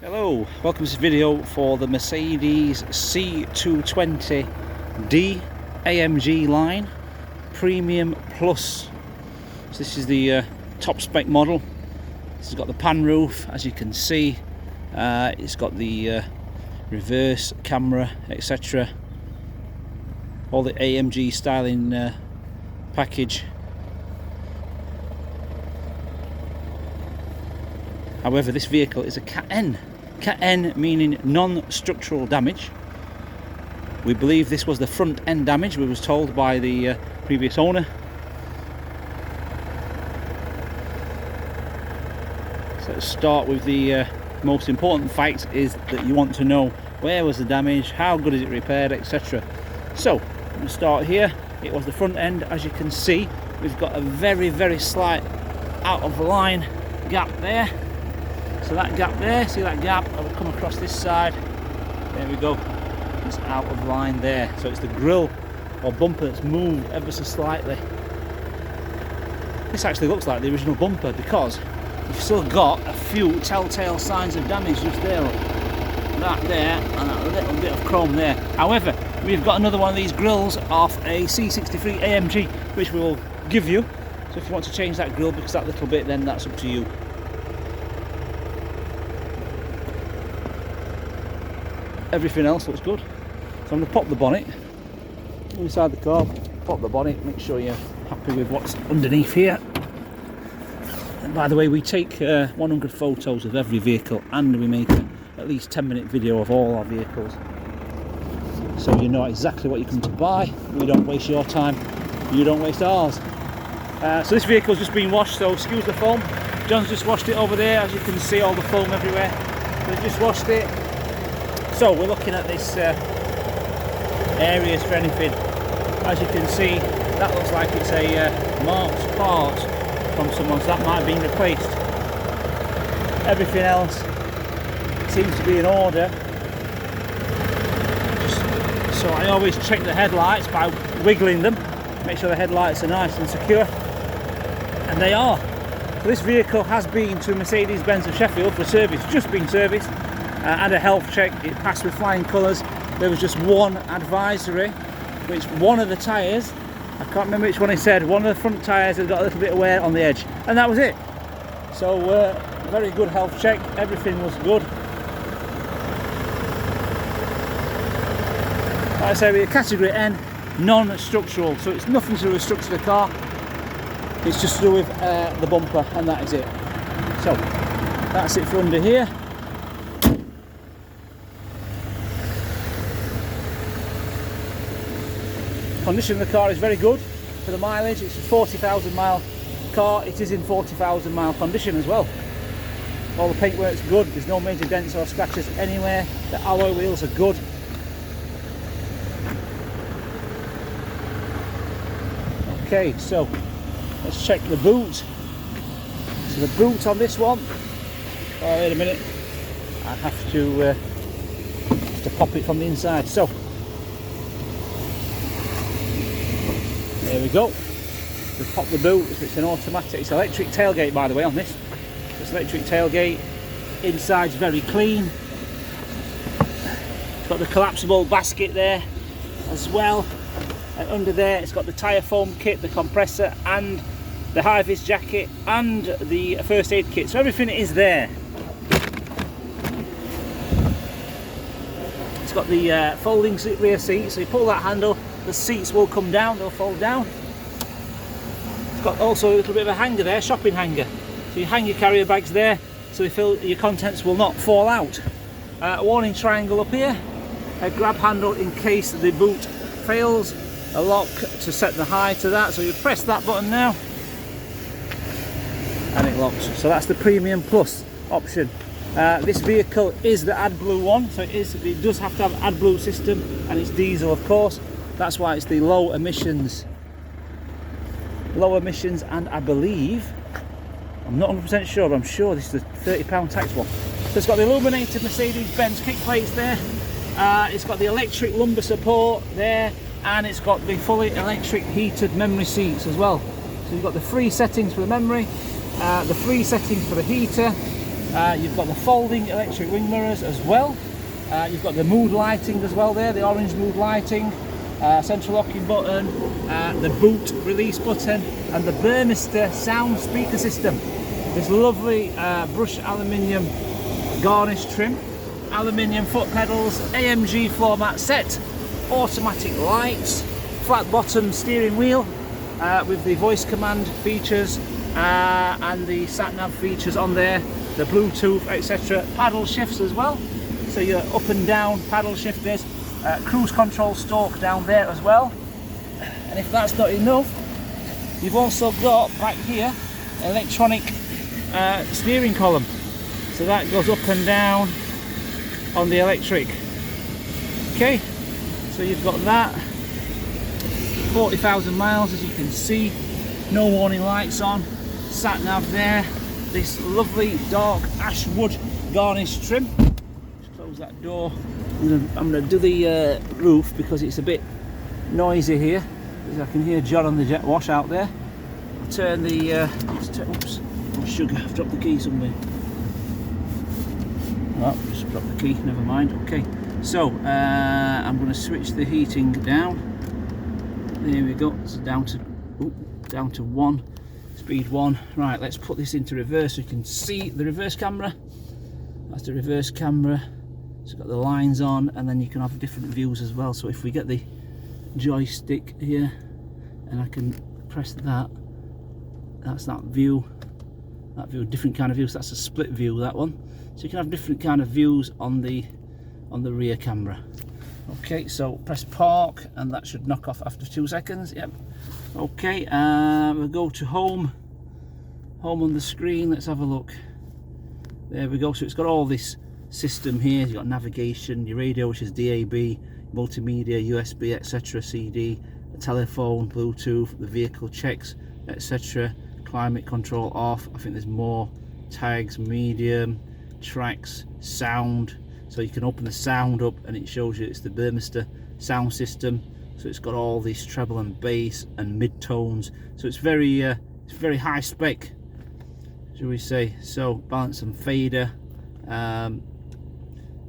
Hello, welcome to this video for the Mercedes C220d AMG line Premium Plus. So this is the top spec model. This has got the pan roof, as you can see. It's got the reverse camera, etc. All the AMG styling package. However, this vehicle is a Cat N. Cat N meaning non-structural damage. We believe this was the front end damage, we was told by the previous owner. So let's start with the most important fact is that you want to know where was the damage, how good is it repaired, etc. So, I'm going to start here. It was the front end, as you can see. We've got a very slight out of line gap there. So that gap there, see that gap? I will come across this side. There we go. It's out of line there. So it's the grille or bumper that's moved ever so slightly. This actually looks like the original bumper because you've still got a few telltale signs of damage just there. Look. That there and that little bit of chrome there. However, we've got another one of these grills off a C63 AMG, which we will give you. So if you want to change that grille because that little bit, then that's up to you. Everything else looks good. So I'm going to pop the bonnet inside the car, pop the bonnet, make sure you're happy with what's underneath here. And by the way, we take 100 photos of every vehicle and we make at least 10-minute video of all our vehicles. So you know exactly what you come to buy. We don't waste your time, you don't waste ours. So this vehicle's just been washed, so excuse the foam. John's just washed it over there, as you can see all the foam everywhere. So he's just washed it. So we're looking at this areas for anything. As you can see, that looks like it's a marked part from someone, so that might have been replaced. Everything else seems to be in order. So I always check the headlights by wiggling them, make sure the headlights are nice and secure, and they are. So this vehicle has been to Mercedes-Benz of Sheffield for service, just been serviced. And a health check. It passed with flying colours. There was just one advisory, which one of the tyres, I can't remember which one he said, one of the front tyres had got a little bit of wear on the edge, and that was it. So very good health check, everything was good. Like I say, we're category N, non-structural, so it's nothing to do with the structure of the car, it's just to do with the bumper, and that is it. So that's it for under here. Condition of the car is very good for the mileage. It's a 40,000 mile car. It is in 40,000 mile condition as well. All the paintwork's good. There's no major dents or scratches anywhere. The alloy wheels are good. Okay, so let's check the boot. So the boot on this one. Oh, wait a minute. I have to pop it from the inside. So. There we go. We pop the boot. It's an automatic. It's electric tailgate, by the way, on this. It's electric tailgate. Inside's very clean. It's got the collapsible basket there as well. And under there, it's got the tyre foam kit, the compressor, and the high-vis jacket, and the first aid kit. So everything is there. It's got the folding rear seat. So you pull that handle. The seats will come down, they'll fold down. It's got also a little bit of a hanger there, shopping hanger. So you hang your carrier bags there, so your contents will not fall out. A warning triangle up here, a grab handle in case the boot fails, a lock to set the high to that, so you press that button now, and it locks. So that's the Premium Plus option. This vehicle is the AdBlue one, so it does have to have AdBlue system, and it's diesel of course. That's why it's the low emissions, and I believe, I'm not 100% sure, but I'm sure this is the £30 tax one. So it's got the illuminated Mercedes-Benz kick plates there, it's got the electric lumbar support there, and it's got the fully electric heated memory seats as well. So you've got the 3 settings for the memory, the 3 settings for the heater, You've got the folding electric wing mirrors as well. You've got the mood lighting as well there, the orange mood lighting, central locking button, the boot release button, and the Burmester sound speaker system. This lovely brushed aluminium garnish trim, aluminium foot pedals, AMG floor mat set, automatic lights, flat bottom steering wheel with the voice command features and the sat nav features on there, the Bluetooth, etc. Paddle shifts as well, so your up and down paddle shifters, cruise control stalk down there as well. And if that's not enough, you've also got back here electronic steering column, so that goes up and down on the electric. Okay, so you've got that. 40,000 miles, as you can see, no warning lights on, sat nav there, this lovely dark ash wood garnish trim. Just close that door. I'm going to do the roof because it's a bit noisy here, as I can hear John on the jet wash out there. I'll turn the oops, oh sugar, I've dropped the key somewhere. Oh, just dropped the key, never mind. Okay, so I'm going to switch the heating down. There we go, it's down to 1, speed 1. Right, let's put this into reverse so you can see the reverse camera. That's the reverse camera. It's got the lines on, and then you can have different views as well. So if we get the joystick here and I can press that, that's that view, different kind of views. That's a split view, that one. So you can have different kind of views on the rear camera. Okay, so press park and that should knock off after 2 seconds. Yep. Okay, we'll go to home on the screen. Let's have a look. There we go. So it's got all this system here. You've got navigation, your radio, which is DAB, multimedia, USB, etc., CD, a telephone, Bluetooth, the vehicle checks, etc., climate control off. I think there's more tags, medium, tracks, sound. So you can open the sound up and it shows you it's the Burmester sound system. So it's got all these treble and bass and mid-tones. So it's very high spec, shall we say. So balance and fader,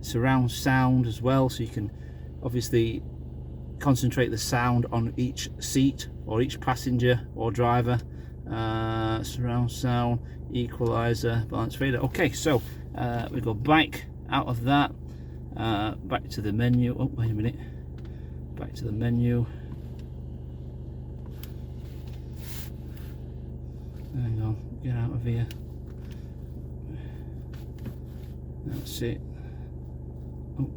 surround sound as well. So you can obviously concentrate the sound on each seat or each passenger or driver. Surround sound, equalizer, balance fader. Okay, so we go back out of that, back to the menu. Oh, wait a minute, back to the menu. Hang on, get out of here. That's it. Oh.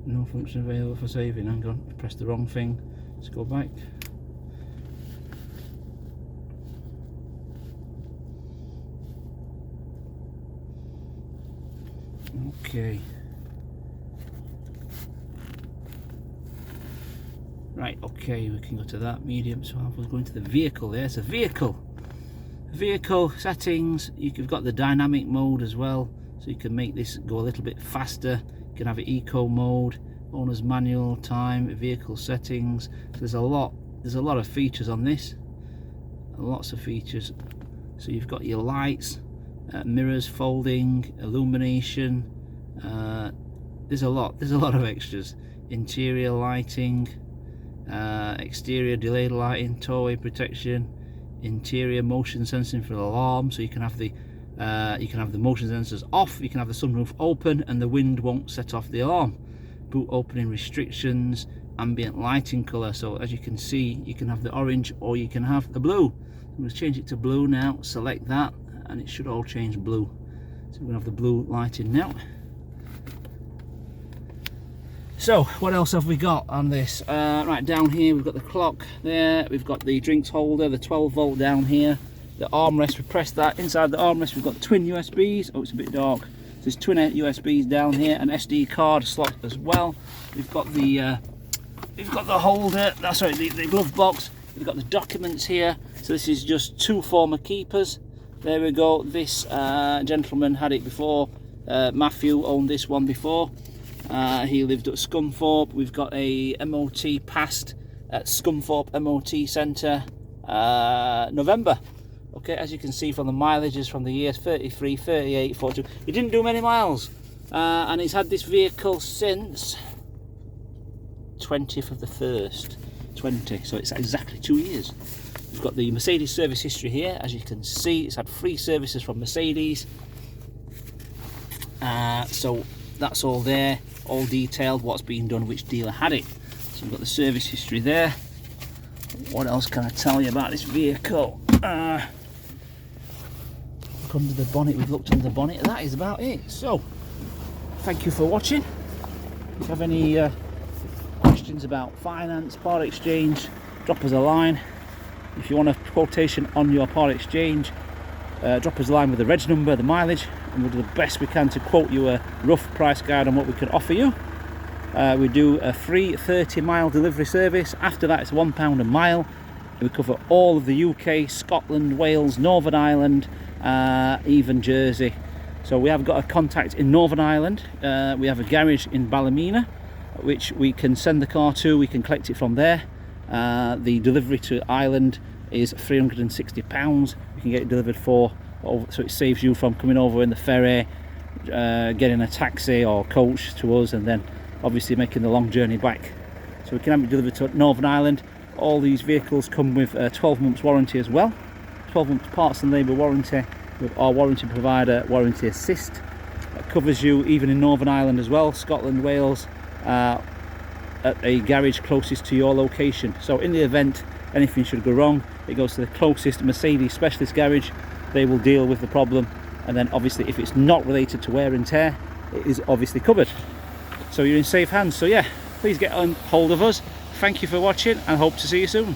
No function available for saving. Hang on, I pressed the wrong thing. Let's go back. Okay. Right, okay, we can go to that medium. So I was going to the vehicle there. It's a vehicle settings. You've got the dynamic mode as well, so you can make this go a little bit faster. You can have it eco mode, owner's manual, time, vehicle settings. So there's a lot of features on this, lots of features. So you've got your lights, mirrors, folding, illumination. There's a lot of extras. Interior lighting, exterior delayed lighting, tow-away protection, interior motion sensing for the alarm. So you can have the motion sensors off, you can have the sunroof open and the wind won't set off the alarm. Boot opening restrictions, ambient lighting color. So as you can see, you can have the orange or you can have the blue. I'm going to change it to blue now. Select that and it should all change blue. So we're going to have the blue lighting now. So what else have we got on this? Right, down here we've got the clock there, we've got the drinks holder, the 12 volt down here, the armrest. We press that. Inside the armrest we've got twin USBs. Oh, it's a bit dark. There's twin USBs down here, an SD card slot as well. We've got the holder. Sorry, the glove box. We've got the documents here. So this is just 2 former keepers. There we go. This gentleman had it before. Matthew owned this one before. He lived at Scunthorpe. We've got a MOT passed at Scunthorpe MOT Centre November Okay, as you can see from the mileages from the years 33, 38, 42, he didn't do many miles, and he's had this vehicle since 20th of the 1st, 20, so it's exactly 2 years. We've got the Mercedes service history here. As you can see, it's had 3 services from Mercedes, so that's all there, all detailed, what's been done, which dealer had it. So we've got the service history there. What else can I tell you about this vehicle? Look under the bonnet, we've looked under the bonnet, that is about it. So, thank you for watching. If you have any questions about finance, part exchange, drop us a line. If you want a quotation on your part exchange, drop us a line with the reg number, the mileage, and we'll do the best we can to quote you a rough price guide on what we can offer you. We do a free 30-mile delivery service. After that, it's £1 a mile. We cover all of the UK, Scotland, Wales, Northern Ireland, even Jersey. So we have got a contact in Northern Ireland. We have a garage in Ballymena, which we can send the car to. We can collect it from there. The delivery to Ireland is £360. We can get it delivered for, so it saves you from coming over in the ferry, getting a taxi or coach to us, and then obviously making the long journey back. So we can have it delivered to Northern Ireland. All these vehicles come with a 12 months warranty as well, 12 months parts and labour warranty with our warranty provider, Warranty Assist. That covers you even in Northern Ireland as well, Scotland, Wales, at a garage closest to your location. So in the event anything should go wrong, it goes to the closest Mercedes specialist garage. They will deal with the problem, and then obviously if it's not related to wear and tear, it is obviously covered. So you're in safe hands. So yeah, please get on hold of us. Thank you for watching and hope to see you soon.